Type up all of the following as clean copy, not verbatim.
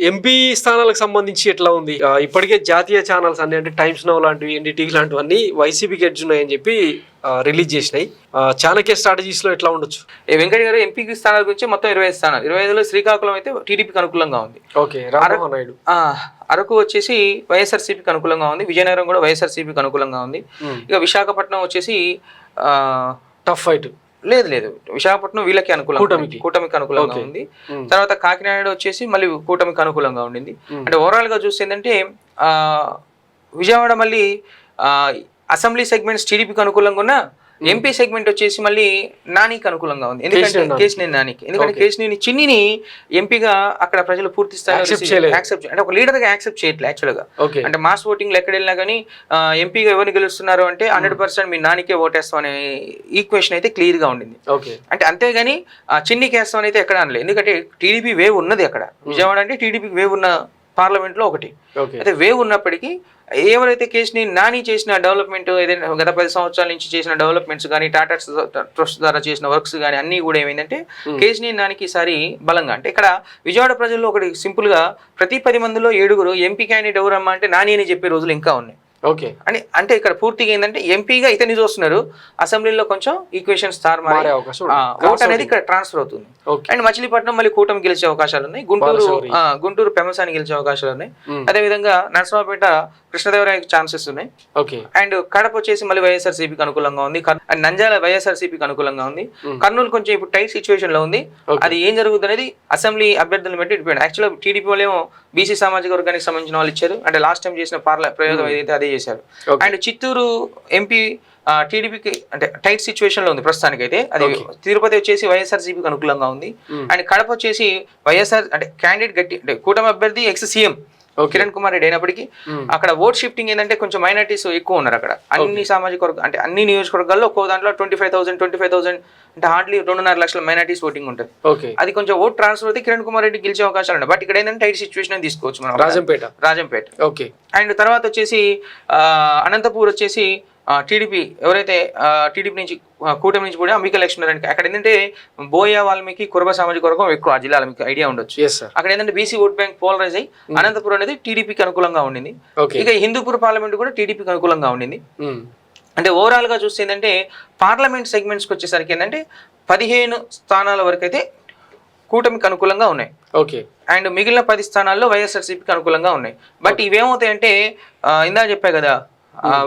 MP స్థానాలకు సంబంధించి ఎట్లా ఉంది? ఇప్పటికే జాతీయ ఛానల్స్ అన్ని అంటే టైమ్స్ నౌ లాంటివి, ఎన్డీటీవీ లాంటివన్నీ వైసీపీకి ఎడ్జ్ ఉన్నాయని చెప్పి రిలీజ్ చేసినాయి. చాణక్య స్ట్రాటజీస్ లో ఎట్లా ఉండొచ్చు? వెంకయ్య గారు ఎంపీ స్థానాల గురించి మొత్తం 25 స్థానాలు, 25లో శ్రీకాకుళం అయితే టీడీపీకి అనుకూలంగా ఉంది. ఓకే, రామ్మోహన్ నాయుడు. అరకు వచ్చేసి వైఎస్ఆర్సీపీకి అనుకూలంగా ఉంది. విజయనగరం కూడా వైఎస్ఆర్సీపీకి అనుకూలంగా ఉంది. ఇక విశాఖపట్నం వచ్చేసి టఫ్ ఫైట్. లేదు, విశాఖపట్నం వీళ్ళకి అనుకూలంగా, కూటమికి అనుకూలంగా ఉంది. తర్వాత కాకినాడ వచ్చేసి మళ్ళీ కూటమికి అనుకూలంగా ఉండింది. అంటే ఓవరాల్ గా చూస్తే ఏంటంటే విజయవాడ మళ్ళీ అసెంబ్లీ సెగ్మెంట్స్ టీడీపీకి అనుకూలంగా ఉన్న, ఎంపీ సెగ్మెంట్ వచ్చేసి మళ్ళీ నానికి అనుకూలంగా ఉంది. ఎందుకంటే కేశినేని నానికి, ఎందుకంటే కేశినేని చిన్నిని ఎంపీగా అక్కడ ప్రజలు పూర్తి స్థాయిలో యాక్సెప్ట్, అంటే ఒక లీడర్ గా యాక్సెప్ట్ చేయట్లేదు యాక్చువల్ గా. అంటే మాస్ ఓటింగ్ ఎక్కడ వెళ్ళినా కానీ ఎంపీగా ఎవరిని గెలుస్తున్నారు అంటే 100% మీ నానికే ఓటేస్తాం అనే ఈక్వేషన్ అయితే క్లియర్ గా ఉండింది. అంటే అంతేగాని చిన్నికి వేస్తాం అయితే ఎక్కడ అనలేదు. ఎందుకంటే టీడీపీ వేవ్ ఉన్నది అక్కడ. విజయవాడ అంటే టీడీపీకి వేవ్ ఉన్న పార్లమెంట్ లో ఒకటి. అయితే వేవ్ ఉన్నప్పటికీ ఎవరైతే కేసుని నాని చేసిన డెవలప్మెంట్, ఏదైనా గత 10 సంవత్సరాల నుంచి చేసిన డెవలప్మెంట్స్ కానీ, టాటా ట్రస్ట్ ద్వారా చేసిన వర్క్స్ కానీ అన్ని కూడా ఏమైందంటే కేసుని నానికి ఈసారి బలంగా. అంటే ఇక్కడ విజయవాడ ప్రజల్లో ఒకటి సింపుల్ గా ప్రతి 10 మందిలో 7 ఎంపీ క్యాండిడేట్ ఎవరమ్మా అంటే నాని అని చెప్పే రోజులు ఇంకా ఉన్నాయి. ఓకే, అంటే ఇక్కడ పూర్తిగా ఏంటంటే ఎంపీగా ఇతన్ని చూస్తున్నారు, అసెంబ్లీలో కొంచెం ఈక్వేషన్ స్టార్ మారే ఓట్ అనేది ఇక్కడ ట్రాన్స్ఫర్ అవుతుంది. అండ్ మచిలీపట్నం మళ్ళీ కూటమి గెలిచే అవకాశాలు ఉన్నాయి. గుంటూరు పెమసాని గెలిచే అవకాశాలు ఉన్నాయి. అదేవిధంగా నరసింహపేట కృష్ణదేవరాయకి ఛాన్సెస్ ఉన్నాయి. అండ్ కడప వచ్చేసి మళ్ళీ వైఎస్ఆర్సీపీకి అనుకూలంగా ఉంది. అండ్ నంద్యాల వైఎస్ఆర్సీపీకి అనుకూలంగా ఉంది. కర్నూలు కొంచెం ఇప్పుడు టైట్ సిచ్యువేషన్ లో ఉంది. అది ఏం జరుగుతుంది అనేది అసెంబ్లీ అభ్యర్థులను బట్టి డిపెండ్. యాక్చువల్గా టీడీపీ వాళ్ళు ఏమో బీసీ సామాజిక వర్గానికి సంబంధించిన వాళ్ళు ఇచ్చారు, అంటే లాస్ట్ టైం చేసిన ప్రయోగం ఏదైతే అదే చేశారు. అండ్ చిత్తూరు ఎంపీ టీడీపీకి అంటే టైట్ సిచ్యువేషన్ లో ఉంది ప్రస్తుతానికి అయితే. అది తిరుపతి వచ్చేసి వైఎస్ఆర్సీపీకి అనుకూలంగా ఉంది. అండ్ కడప వచ్చేసి వైఎస్ఆర్ అంటే క్యాండిడేట్ గట్టి, అంటే కూటమి అభ్యర్థి ఎక్స్ సీఎం కిరణ్ కుమార్ రెడ్డి అయినప్పటికీ అక్కడ ఓట్ షిఫ్టింగ్ ఏంటంటే కొంచెం మైనారిటీస్ ఎక్కువ ఉన్నారు అక్కడ. అన్ని సామాజిక వర్గం అంటే అన్ని నియోజకవర్గాల్లో ఒక్కో దాంట్లో 25,000 అంటే హార్డ్లీ 2.5 లక్షల మైనారిటీస్ ఓటింగ్ ఉంటుంది. అది కొంచెం ఓట్ ట్రాన్స్ఫర్ అయితే కిరణ్ కుమార్ రెడ్డి గెలిచే అవకాశాలు ఉన్నాయి. బట్ ఇక్కడ ఏంటంటే టైట్ సిచ్యువేషన్ తీసుకోవచ్చు మనం. రాజంపేట. ఓకే. అండ్ తర్వాత వచ్చేసి అనంతపూర్ వచ్చేసి టీడీపీ ఎవరైతే టీడీపీ నుంచి కూటమి నుంచి కూడా అంబికా లక్ష్మీ అక్కడ ఏంటంటే బోయ వాల్మీకి కురబ సామాజిక వర్గం ఎక్కువ ఆ జిల్లాలో, మీకు ఐడియా ఉండొచ్చు. అక్కడ ఏంటంటే బీసీ ఓట్ బ్యాంక్ పోలరైజ్ అయ్యి అనంతపురం అనేది టీడీపీకి అనుకూలంగా ఉండింది. ఇక హిందూపూర్ పార్లమెంట్ కూడా టీడీపీకి అనుకూలంగా ఉండింది. అంటే ఓవరాల్ గా చూస్తే ఏంటంటే పార్లమెంట్ సెగ్మెంట్స్కి వచ్చేసరికి ఏంటంటే 15 స్థానాల వరకు అయితే కూటమికి అనుకూలంగా ఉన్నాయి. ఓకే. అండ్ మిగిలిన 10 స్థానాల్లో వైఎస్ఆర్సీపీకి అనుకూలంగా ఉన్నాయి. బట్ ఇవేమవుతాయంటే ఇందా చెప్పా కదా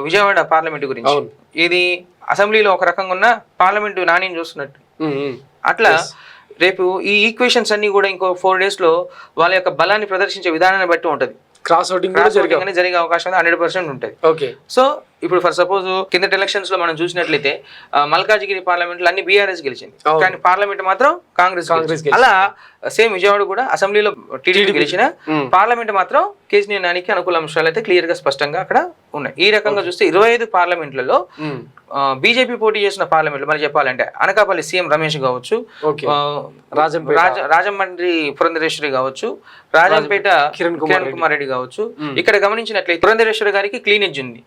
విజయవాడ పార్లమెంట్ గురించి, ఇది అసెంబ్లీలో ఒక రకంగా ఉన్న పార్లమెంటు నానిని చూస్తున్నట్టు. అట్లా రేపు ఈ ఈక్వేషన్స్ అన్ని కూడా ఇంకో 4 days లో వాళ్ళ యొక్క బలాన్ని ప్రదర్శించే విధానాన్ని బట్టి ఉంటుంది. క్రాస్ ఓటింగ్ జరిగే అవకాశం 100% ఉంటుంది. ఓకే. సో ఇప్పుడు ఫర్ సపోజ్ కిందటి ఎలక్షన్స్ లో మనం చూసినట్లయితే మల్కాజిగిరి పార్లమెంట్ లో అన్ని బీఆర్ఎస్ గెలిచింది, కానీ పార్లమెంట్ మాత్రం కాంగ్రెస్. అలా సేమ్ విజయవాడ కూడా అసెంబ్లీలో టీడీపీ గెలిచిన, పార్లమెంట్ మాత్రం కేసీఆర్ నానికి అనుకూల అంశాలు అయితే క్లియర్ గా స్పష్టంగా అక్కడ ఉన్నాయి. ఈ రకంగా చూస్తే 25 పార్లమెంట్లలో బీజేపీ పోటీ చేసిన పార్లమెంట్లు మరి చెప్పాలంటే అనకాపల్లి సీఎం రమేష్ కావచ్చు, రాజమండ్రి పురంధరేశ్వరి కావచ్చు, రాజంపేట కిరణ్ కుమార్ రెడ్డి కావచ్చు. ఇక్కడ గమనించినట్లయితే పురంధరేశ్వరి గారికి క్లీన్ ఎడ్జ్ ఉంది.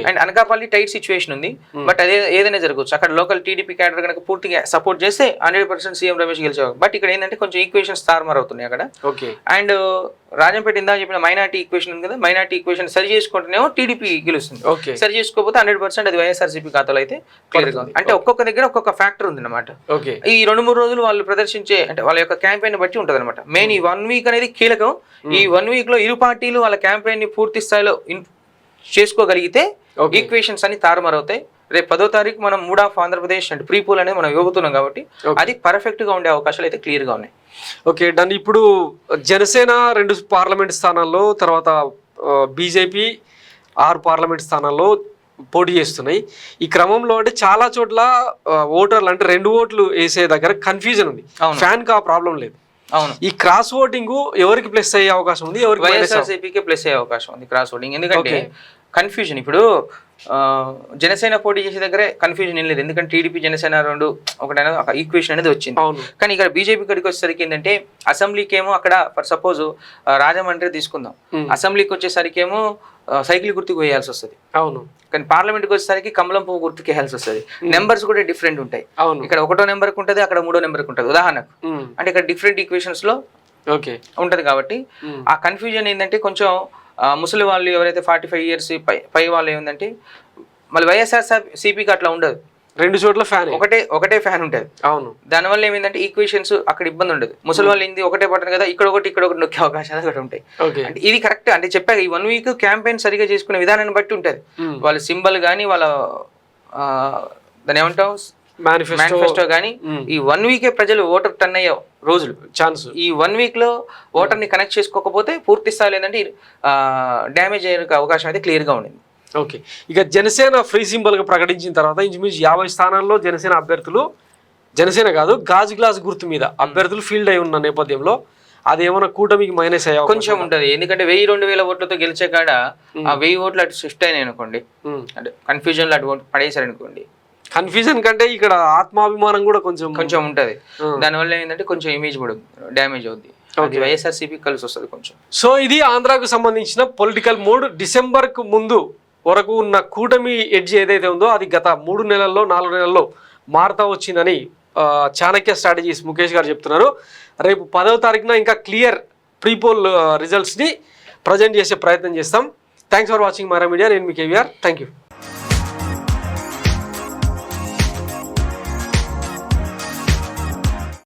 అండ్ అనకాపల్లి టైట్ సిచ్యువేషన్ ఉంది. బట్ అదే ఏదైనా జరగవచ్చు. అక్కడ లోకల్ టీడీపీ క్యాడర్ కనుక పూర్తిగా సపోర్ట్ చేస్తే 100% సీఎం రమేష్ గెలిచేవారు. బట్ ఇక్కడ ఏంటంటే కొంచెం ఈక్వేషన్స్ తారుమారు అవుతున్నాయి అక్కడ. అండ్ రాజంపేట ఇందా చెప్పిన మైనార్టీ ఈక్వేషన్ ఉంది కదా, మైనార్టీ ఈక్వేషన్ సరి చేసుకుంటేనేమో టీడీపీ గెలుస్తుంది. సరి చేసుకోకపోతే 100% అది వైఎస్ఆర్సీపీ ఖాతాలో అయితే క్లియర్ గా ఉంది. అంటే ఒక్కొక్క దగ్గర ఒక్కొక్క ఫ్యాక్టర్ ఉంది అనమాట. ఈ 2-3 రోజులు వాళ్ళు ప్రదర్శించే అంటే వాళ్ళ యొక్క క్యాంపెయిన్ బట్టి ఉంటుంది అనమాట. మెయిన్ ఈ 1 week అనేది కీలకం. ఈ 1 week లో ఇరు పార్టీలు వాళ్ళ క్యాంపెయిన్ ని పూర్తి స్థాయిలో చేసుకోగలిగితే ఈక్వేషన్స్ అన్ని తారుమారవుతాయి. రేపు 10వ తారీఖు మనం మూడ్ ఆఫ్ ఆంధ్రప్రదేశ్ అంటే ప్రీ పోల్ అనేది మనం ఇవ్వబోతున్నాం కాబట్టి అది పర్ఫెక్ట్ గా ఉండే అవకాశాలు అయితే క్లియర్ గా ఉన్నాయి. Okay done. ఇప్పుడు జనసేన 2 పార్లమెంట్ స్థానాల్లో, తర్వాత బీజేపీ 6 పార్లమెంట్ స్థానాల్లో పోటీ చేస్తున్నాయి. ఈ క్రమంలో అంటే చాలా చోట్ల ఓటర్లు అంటే 2 ఓట్లు వేసే దగ్గర కన్ఫ్యూజన్ ఉంది. ఫ్యాన్ కా ప్రాబ్లం లేదు. అవును. ఈ క్రాస్ ఓటింగ్ ఎవరికి ప్లస్ అయ్యే అవకాశం ఉంది? ఎవరికి? వైఎస్ఆర్సీపీకే ప్లస్ అయ్యే అవకాశం ఉంది క్రాస్ ఓటింగ్. ఎందుకంటే కన్ఫ్యూజన్ ఇప్పుడు జనసేన పోటీ చేసే దగ్గరే కన్ఫ్యూజన్ ఏం లేదు. ఎందుకంటే టీడీపీ జనసేన 2 ఒకటైనా ఈక్వేషన్ అనేది వచ్చింది. కానీ ఇక్కడ బీజేపీ కడికి వచ్చేసరికి ఏంటంటే అసెంబ్లీకి ఏమో అక్కడ ఫర్ సపోజ్ రాజమండ్రి తీసుకుందాం, అసెంబ్లీకి వచ్చేసరికి ఏమో సైకిల్ గుర్తుకు వేయాల్సి వస్తుంది. అవును. కానీ పార్లమెంట్కి వచ్చేసరికి కమలం పువ్వు గుర్తుకు వేయాల్సి వస్తుంది. నెంబర్స్ కూడా డిఫరెంట్ ఉంటాయి. ఇక్కడ 1వ నెంబర్కి ఉంటుంది, అక్కడ 3వ నెంబర్కి ఉంటుంది ఉదాహరణకు. అంటే ఇక్కడ డిఫరెంట్ ఈక్వేషన్స్ లో ఓకే ఉంటది కాబట్టి ఆ కన్ఫ్యూజన్ ఏంటంటే కొంచెం ముసలి వాళ్ళు ఎవరైతే 45 years పై వాళ్ళు ఏంటంటే మళ్ళీ వైఎస్ఆర్సీపీకి అట్లా ఉండదు, 2 చోట్ల ఫ్యాన్ ఒకటే ఫ్యాన్ ఉంటుంది. అవును, దానివల్ల ఏమైందంటే ఈక్వేషన్స్ అక్కడ ఇబ్బంది ఉండదు. ముసలి వాళ్ళు ఏంది ఒకటే బటన్ కదా, ఇక్కడ ఒకటి నొక్కే అవకాశాలు అక్కడ ఉంటాయి. అంటే ఇది కరెక్ట్ అంటే చెప్పాక ఈ 1 week క్యాంపెయిన్ సరిగా చేసుకునే విధానాన్ని బట్టి ఉంటుంది. వాళ్ళ సింబల్ కానీ వాళ్ళ దాని ఏమంటాం మేనిఫెస్టో కానీ ఈ 1 week ప్రజలు ఓటర్ టర్న్ అయ్యే రోజులు ఛాన్స్. ఈ 1 week లో ఓటర్ని కనెక్ట్ చేసుకోకపోతే పూర్తి స్థాయిలో ఏంటంటే డ్యామేజ్ అయ్యే అవకాశం అయితే క్లియర్గా ఉండింది. ఓకే, ఇక జనసేన ఫ్రీ సింబల్గా ప్రకటించిన తర్వాత ఇంచుమించు 50 స్థానాల్లో జనసేన అభ్యర్థులు, జనసేన కాదు గాజు గ్లాస్ గుర్తు మీద అభ్యర్థులు ఫీల్డ్ అయి ఉన్న నేపథ్యంలో అదేమన్నా కూటమికి మైనస్ అయ్యే కొంచెం ఉంటుంది. ఎందుకంటే 1000-2000 ఓట్లతో గెలిచే కాడ ఆ 1000 ఓట్లు అటు షిఫ్ట్ అయినాయి అనుకోండి, అంటే కన్ఫ్యూజన్ లో అటు పడేశారు అనుకోండి. కన్ఫ్యూజన్ కంటే ఇక్కడ ఆత్మాభిమానం కూడా కొంచెం ఉంటది. దానివల్ల ఏంటంటే కొంచెం ఇమేజ్ కూడా డ్యామేజ్ అవుద్ది. వైఎస్ఆర్సీపీ కలిసి వస్తుంది కొంచెం. సో ఇది ఆంధ్రాకు సంబంధించిన పొలిటికల్ మూడ్. డిసెంబర్కు ముందు వరకు ఉన్న కూటమి ఎడ్జ్ ఏదైతే ఉందో అది గత 3 నెలల్లో 4 నెలల్లో మారుతా వచ్చిందని చాణక్య స్ట్రాటజీస్ ముఖేష్ గారు చెప్తున్నారు. రేపు 10వ తారీఖున ఇంకా క్లియర్ ప్రీపోల్ రిజల్ట్స్ని ప్రజెంట్ చేసే ప్రయత్నం చేస్తాం. Thanks for watching Myra Media. నేను మీ కేవీఆర్. Thank you.